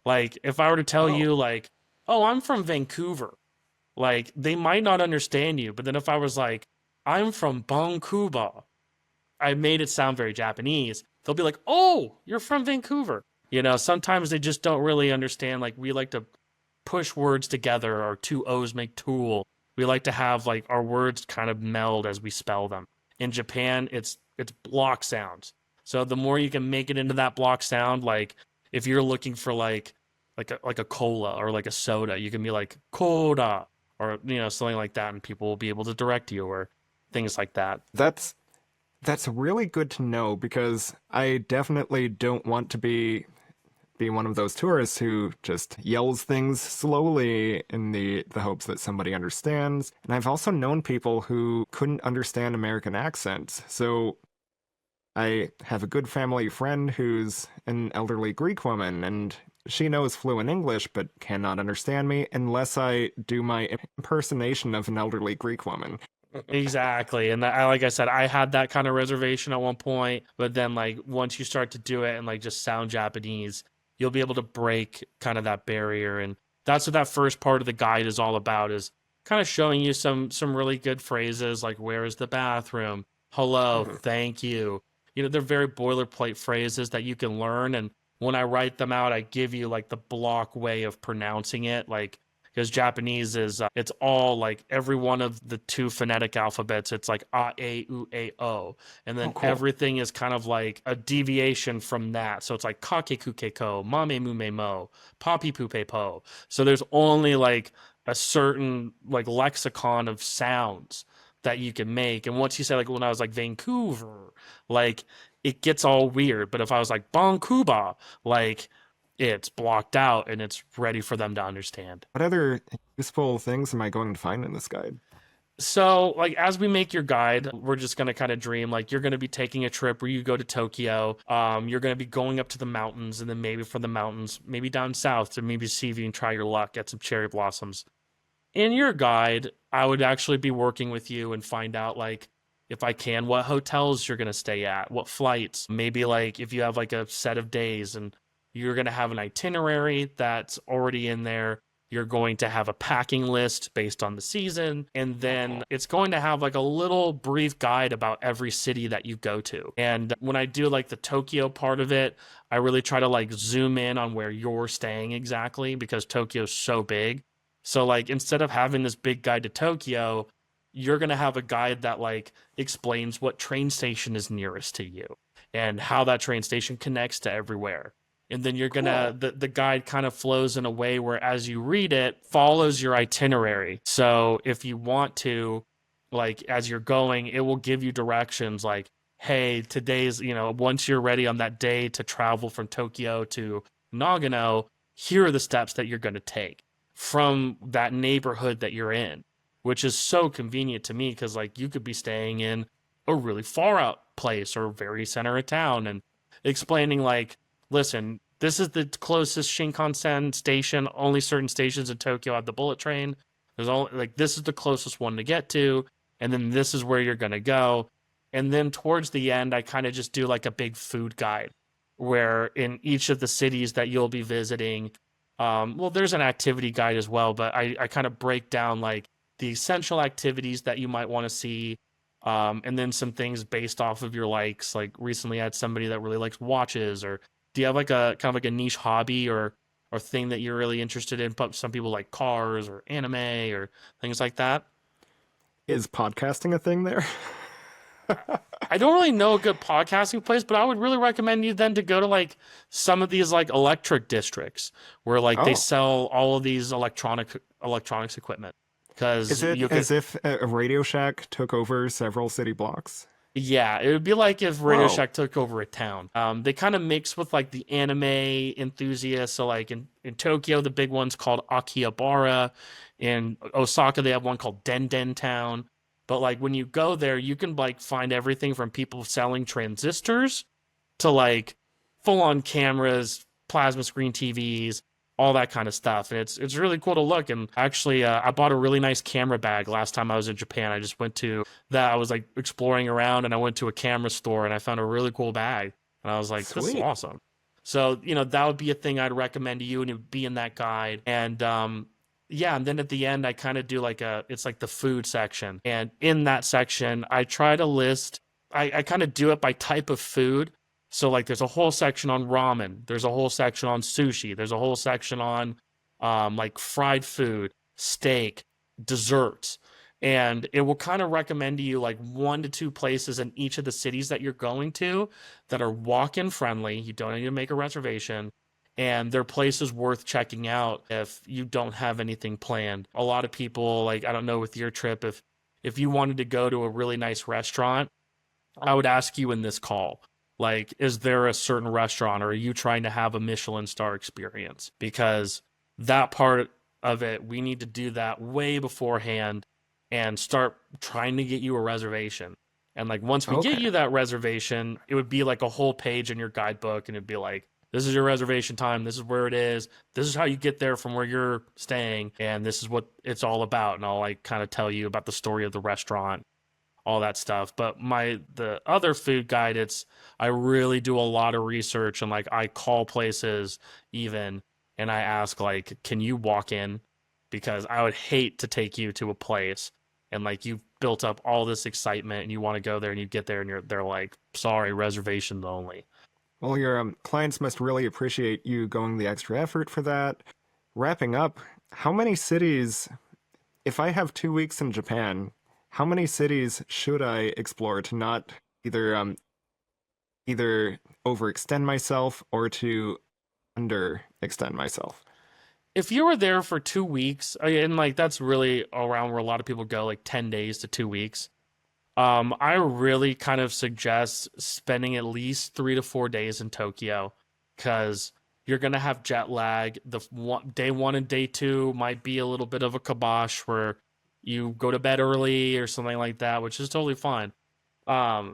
S1: Like if I were to tell you like, oh, I'm from Vancouver, like they might not understand you. But then if I was like, I'm from Vancouver, I made it sound very Japanese. They'll be like, oh, you're from Vancouver. Sometimes they just don't really understand. Like we like to push words together, or two O's make tool. We like to have like our words kind of meld as we spell them. In Japan, it's block sounds. So the more you can make it into that block sound, like if you're looking for like a cola or like a soda, you can be like coda or something like that, and people will be able to direct you or things like that.
S2: That's really good to know because I definitely don't want to be one of those tourists who just yells things slowly in the hopes that somebody understands. And I've also known people who couldn't understand American accents. So I have a good family friend who's an elderly Greek woman, and she knows fluent English but cannot understand me unless I do my impersonation of an elderly Greek woman.
S1: Exactly. And like I said, I had that kind of reservation at one point, but then like once you start to do it and like just sound Japanese, you'll be able to break kind of that barrier. And that's what that first part of the guide is all about, is kind of showing you some really good phrases like where is the bathroom, hello, thank you. They're very boilerplate phrases that you can learn, and when I write them out, I give you like the block way of pronouncing it, like because Japanese is it's all like every one of the two phonetic alphabets. It's like a, u, a, o, and then everything is kind of like a deviation from that. So it's like kake kuke ko, mame mume mo, papi pupe po. So there's only like a certain like lexicon of sounds that you can make. And once you say like when I was like Vancouver, like it gets all weird. But if I was like Bonkuba, like it's blocked out and it's ready for them to understand.
S2: What other useful things am I going to find in this guide?
S1: So, like, as we make your guide, we're just going to kind of dream, like, you're going to be taking a trip where you go to Tokyo. You're going to be going up to the mountains, and then maybe from the mountains, maybe down south to maybe see if you can try your luck at some cherry blossoms. In your guide, I would actually be working with you and find out, like, if I can, what hotels you're going to stay at, what flights, maybe like if you have like a set of days and you're going to have an itinerary that's already in there. You're going to have a packing list based on the season. And then it's going to have like a little brief guide about every city that you go to. And when I do like the Tokyo part of it, I really try to like zoom in on where you're staying exactly because Tokyo's so big. So like instead of having this big guide to Tokyo, you're going to have a guide that like explains what train station is nearest to you and how that train station connects to everywhere. And then you're gonna the guide kind of flows in a way where as you read it follows your itinerary. So if you want to, like as you're going, it will give you directions like, hey, today's, once you're ready on that day to travel from Tokyo to Nagano, here are the steps that you're going to take from that neighborhood that you're in, which is so convenient to me because like you could be staying in a really far out place or very center of town and explaining like, listen, this is the closest Shinkansen station. Only certain stations in Tokyo have the bullet train. There's only like this is the closest one to get to, and then this is where you're gonna go. And then towards the end, I kind of just do like a big food guide, where in each of the cities that you'll be visiting, well, there's an activity guide as well, but I kind of break down like the essential activities that you might want to see, and then some things based off of your likes. Like recently, I had somebody that really likes watches or do you have like a kind of like a niche hobby or thing that you're really interested in? Some people like cars or anime or things like that.
S2: Is podcasting a thing there?
S1: I don't really know a good podcasting place, but I would really recommend you then to go to like some of these like electric districts where like they
S2: Oh.
S1: sell all of these electronics equipment
S2: Is
S1: because
S2: it
S1: you could.
S2: as if a Radio Shack took over several city blocks?
S1: Yeah, it would be like if Radio
S2: Whoa.
S1: Shack took over a town. They kind of mix with like the anime enthusiasts. So like in Tokyo, the big one's called Akihabara. In Osaka, they have one called Den Den Town. But like when you go there, you can like find everything from people selling transistors to like full on cameras, plasma screen TVs, all that kind of stuff. And it's really cool to look. And actually, I bought a really nice camera bag last time I was in Japan. I just went to that. I was like exploring around and I went to a camera store and I found a really cool bag. And I was like, this is
S2: Sweet.
S1: awesome. So, that would be a thing I'd recommend to you and it would be in that guide. And yeah, and then at the end, I kind of do like it's like the food section. And in that section, I try to list, I kind of do it by type of food. So like there's a whole section on ramen, there's a whole section on sushi, there's a whole section on like fried food, steak, desserts. And it will kind of recommend to you like 1 to 2 places in each of the cities that you're going to that are walk-in friendly. You don't need to make a reservation. And they're places worth checking out if you don't have anything planned. A lot of people, like, I don't know with your trip, if you wanted to go to a really nice restaurant, I would ask you in this call, like, is there a certain restaurant or are you trying to have a Michelin star experience? Because that part of it, we need to do that way beforehand and start trying to get you a reservation. And like once we get
S2: Okay.
S1: you that reservation, it would be like a whole page in your guidebook and it'd be like, this is your reservation time, this is where it is, this is how you get there from where you're staying, and this is what it's all about. And I'll like kind of tell you about the story of the restaurant, all that stuff. But the other food guide, I really do a lot of research and like I call places even and I ask like, can you walk in? Because I would hate to take you to a place and like you've built up all this excitement and you want to go there and you get there and they're like, sorry, reservations only.
S2: Well, your clients must really appreciate you going the extra effort for that. Wrapping up, how many cities, if I have 2 weeks in Japan, how many cities should I explore to not either overextend myself or to underextend myself?
S1: If you were there for 2 weeks, and like that's really around where a lot of people go, like 10 days to 2 weeks. I really kind of suggest spending at least 3 to 4 days in Tokyo because you're gonna have jet lag. Day one and day two might be a little bit of a kibosh where you go to bed early or something like that, which is totally fine. Um,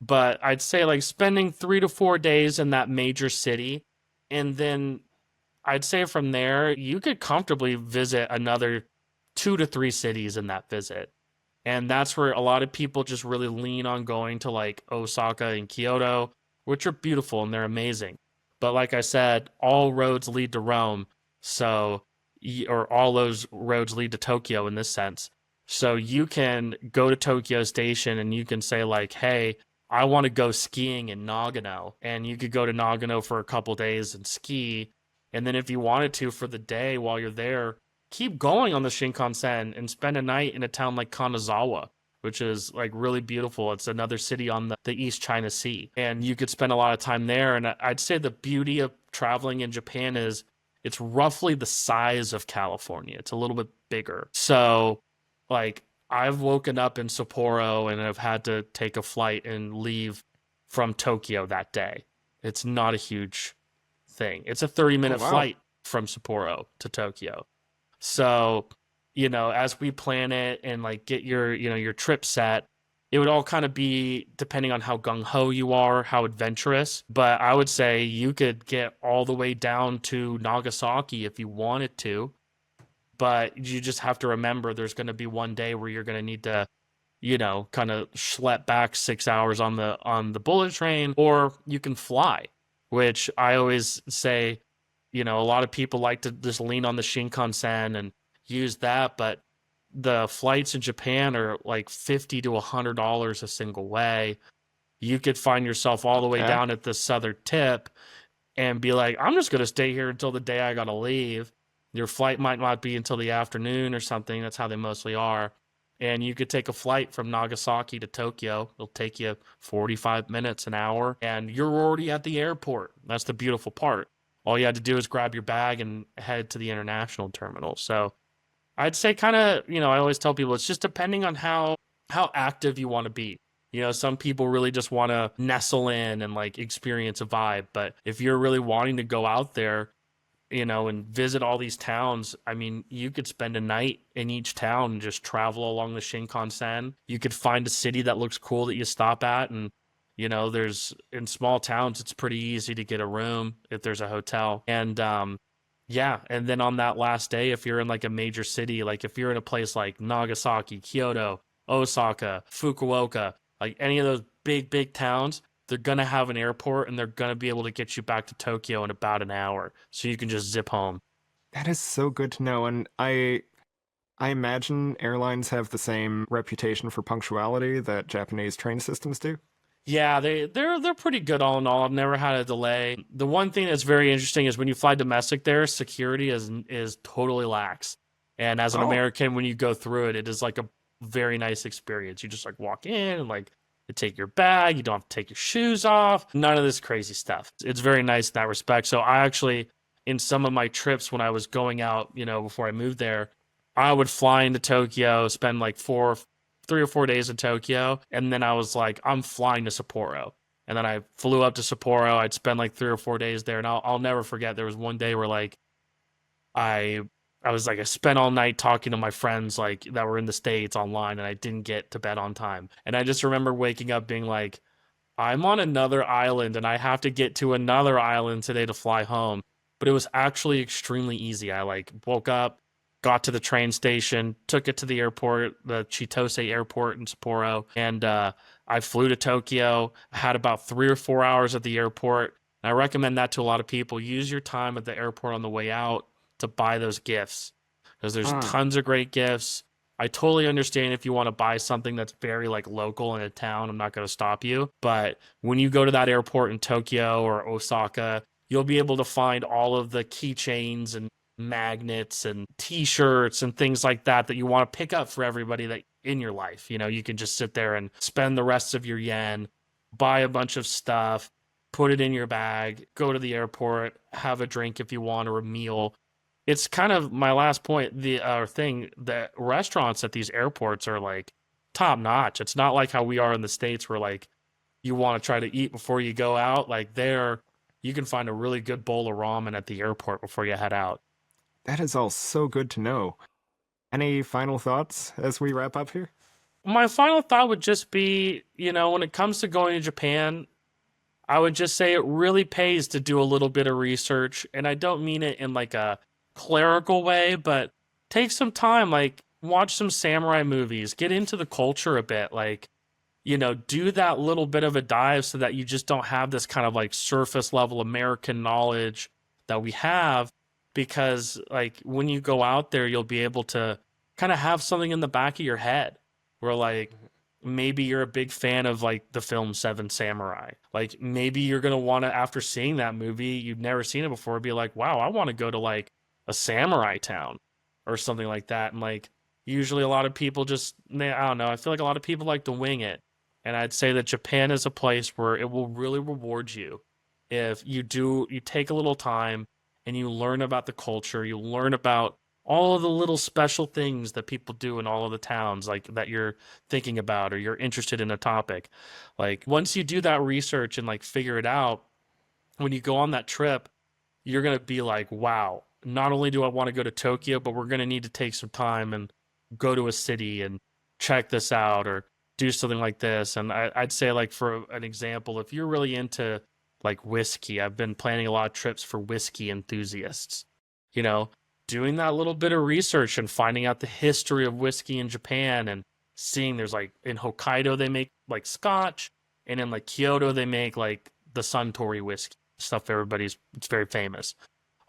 S1: but I'd say like spending 3 to 4 days in that major city, and then I'd say from there you could comfortably visit another 2 to 3 cities in that visit. And that's where a lot of people just really lean on going to like Osaka and Kyoto, which are beautiful and they're amazing. But like I said, all roads lead to Rome. So, or all those roads lead to Tokyo in this sense. So you can go to Tokyo Station and you can say, like, hey, I want to go skiing in Nagano. And you could go to Nagano for a couple days and ski. And then if you wanted to for the day while you're there, keep going on the Shinkansen and spend a night in a town like Kanazawa, which is like really beautiful. It's another city on the East China Sea. And you could spend a lot of time there. And I'd say the beauty of traveling in Japan is it's roughly the size of California. It's a little bit bigger. So, like, I've woken up in Sapporo and have had to take a flight and leave from Tokyo that day. It's not a huge thing. It's a 30-minute
S2: wow.
S1: flight from Sapporo to Tokyo. So, as we plan it and like get your trip set, it would all kind of be depending on how gung-ho you are, how adventurous. But I would say you could get all the way down to Nagasaki if you wanted to. But you just have to remember there's going to be one day where you're going to need to, kind of schlep back 6 hours on the bullet train, or you can fly, which I always say, a lot of people like to just lean on the Shinkansen and use that, but the flights in Japan are like $50 to $100 a single way. You could find yourself all the way down at the southern tip and be like, I'm just going to stay here until the day I got to leave. Your flight might not be until the afternoon or something. That's how they mostly are. And you could take a flight from Nagasaki to Tokyo. It'll take you 45 minutes, an hour, and you're already at the airport. That's the beautiful part. All you had to do is grab your bag and head to the international terminal. So I'd say kind of, I always tell people it's just depending on how active you want to be. Some people really just want to nestle in and like experience a vibe. But if you're really wanting to go out there, and visit all these towns, I mean, you could spend a night in each town and just travel along the Shinkansen. You could find a city that looks cool that you stop at. And, there's in small towns, it's pretty easy to get a room if there's a hotel. And, yeah. And then on that last day, if you're in like a major city, like if you're in a place like Nagasaki, Kyoto, Osaka, Fukuoka, like any of those big towns, they're going to have an airport and they're going to be able to get you back to Tokyo in about an hour. So you can just zip home.
S2: That is so good to know. And I imagine airlines have the same reputation for punctuality that Japanese train systems do.
S1: Yeah, they're pretty good all in all. I've never had a delay. The one thing that's very interesting is when you fly domestic there, security is totally lax. And as an American, when you go through it, it is like a very nice experience. You just like walk in and like you take your bag, you don't have to take your shoes off, none of this crazy stuff. It's very nice in that respect. So I actually, in some of my trips when I was going out, before I moved there, I would fly into Tokyo, spend like 3 or 4 days in Tokyo, and then I was like, I'm flying to Sapporo. And then I flew up to Sapporo. I'd spend like 3 or 4 days there, and I'll never forget. There was one day where like I spent all night talking to my friends like that were in the States online, and I didn't get to bed on time. And I just remember waking up being like, I'm on another island and I have to get to another island today to fly home. But it was actually extremely easy. I like woke up, got to the train station, took it to the airport, the Chitose airport in Sapporo, and I flew to Tokyo. I had about 3 or 4 hours at the airport. And I recommend that to a lot of people. Use your time at the airport on the way out to buy those gifts, because there's tons of great gifts. I totally understand if you want to buy something that's very like local in a town, I'm not going to stop you. But when you go to that airport in Tokyo or Osaka, you'll be able to find all of the keychains and magnets and t-shirts and things like that you want to pick up for everybody that in your life. You can just sit there and spend the rest of your yen, buy a bunch of stuff, put it in your bag, go to the airport, have a drink if you want, or a meal. It's kind of my last point, the thing that restaurants at these airports are like top notch. It's not like how we are in the States where like you want to try to eat before you go out. Like there, you can find a really good bowl of ramen at the airport before you head out.
S2: That is all so good to know. Any final thoughts as we wrap up here?
S1: My final thought would just be, when it comes to going to Japan, I would just say it really pays to do a little bit of research. And I don't mean it in like a clerical way, but take some time, like watch some samurai movies, get into the culture a bit, like, do that little bit of a dive so that you just don't have this kind of like surface level American knowledge that we have, because like when you go out there, you'll be able to kind of have something in the back of your head where like maybe you're a big fan of like the film Seven Samurai. Like maybe you're going to want to, after seeing that movie, you've never seen it before, be like, wow, I want to go to like a samurai town or something like that. And like usually a lot of people just, I don't know, I feel like a lot of people like to wing it. And I'd say that Japan is a place where it will really reward you if you take a little time and you learn about the culture, you learn about all of the little special things that people do in all of the towns, like that you're thinking about or you're interested in a topic. Like once you do that research and like figure it out, when you go on that trip, you're going to be like, wow, not only do I want to go to Tokyo, but we're going to need to take some time and go to a city and check this out or do something like this. And I'd say, like, for an example, if you're really into like whiskey, I've been planning a lot of trips for whiskey enthusiasts, doing that little bit of research and finding out the history of whiskey in Japan and seeing there's like in Hokkaido, they make like Scotch, and in like Kyoto, they make like the Suntory whiskey stuff. It's very famous.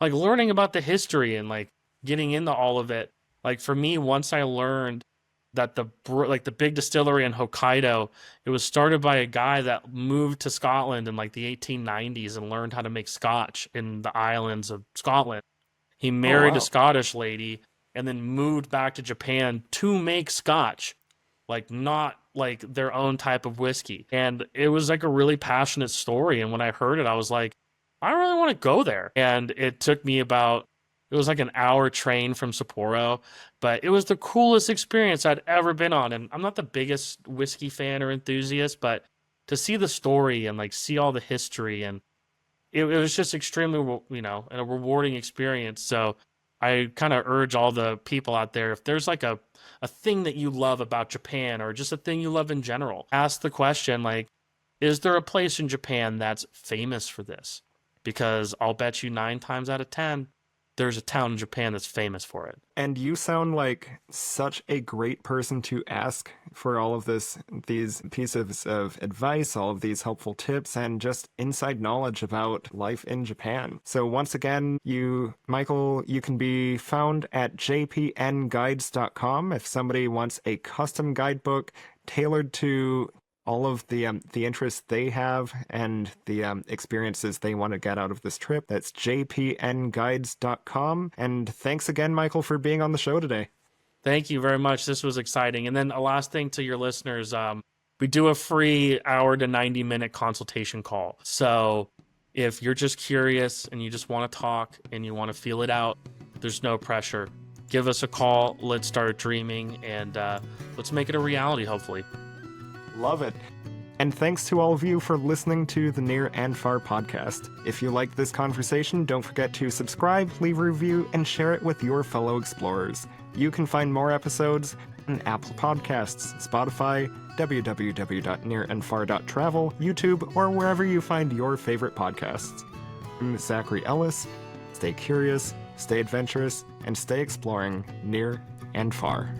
S1: Like learning about the history and like getting into all of it. Like for me, once I learned that the big distillery in Hokkaido, it was started by a guy that moved to Scotland in like the 1890s and learned how to make Scotch in the islands of Scotland. He married a Scottish lady and then moved back to Japan to make Scotch, like not like their own type of whiskey. And it was like a really passionate story. And when I heard it, I was like, I really want to go there. And it took me it was like an hour train from Sapporo, but it was the coolest experience I'd ever been on. And I'm not the biggest whiskey fan or enthusiast, but to see the story and like see all the history, and it was just extremely, a rewarding experience. So I kind of urge all the people out there, if there's like a thing that you love about Japan or just a thing you love in general, ask the question, like, is there a place in Japan that's famous for this? Because I'll bet you 9 times out of 10, there's a town in Japan that's famous for it.
S2: And you sound like such a great person to ask for all of these pieces of advice, all of these helpful tips, and just inside knowledge about life in Japan. So once again, Michael, you can be found at jpnguides.com if somebody wants a custom guidebook tailored to all of the interests they have and the experiences they want to get out of this trip. That's jpnguides.com. And thanks again, Michael, for being on the show today.
S1: Thank you very much. This was exciting. And then a last thing to your listeners, we do a free hour to 90-minute consultation call. So if you're just curious and you just want to talk and you want to feel it out, there's no pressure. Give us a call. Let's start dreaming, and let's make it a reality, hopefully.
S2: Love it. And thanks to all of you for listening to the Near and Far podcast. If you like this conversation, don't forget to subscribe, leave a review, and share it with your fellow explorers. You can find more episodes on Apple Podcasts, Spotify, www.nearandfar.travel, YouTube, or wherever you find your favorite podcasts. I'm Zackery Ellis. Stay curious, stay adventurous, and stay exploring near and far.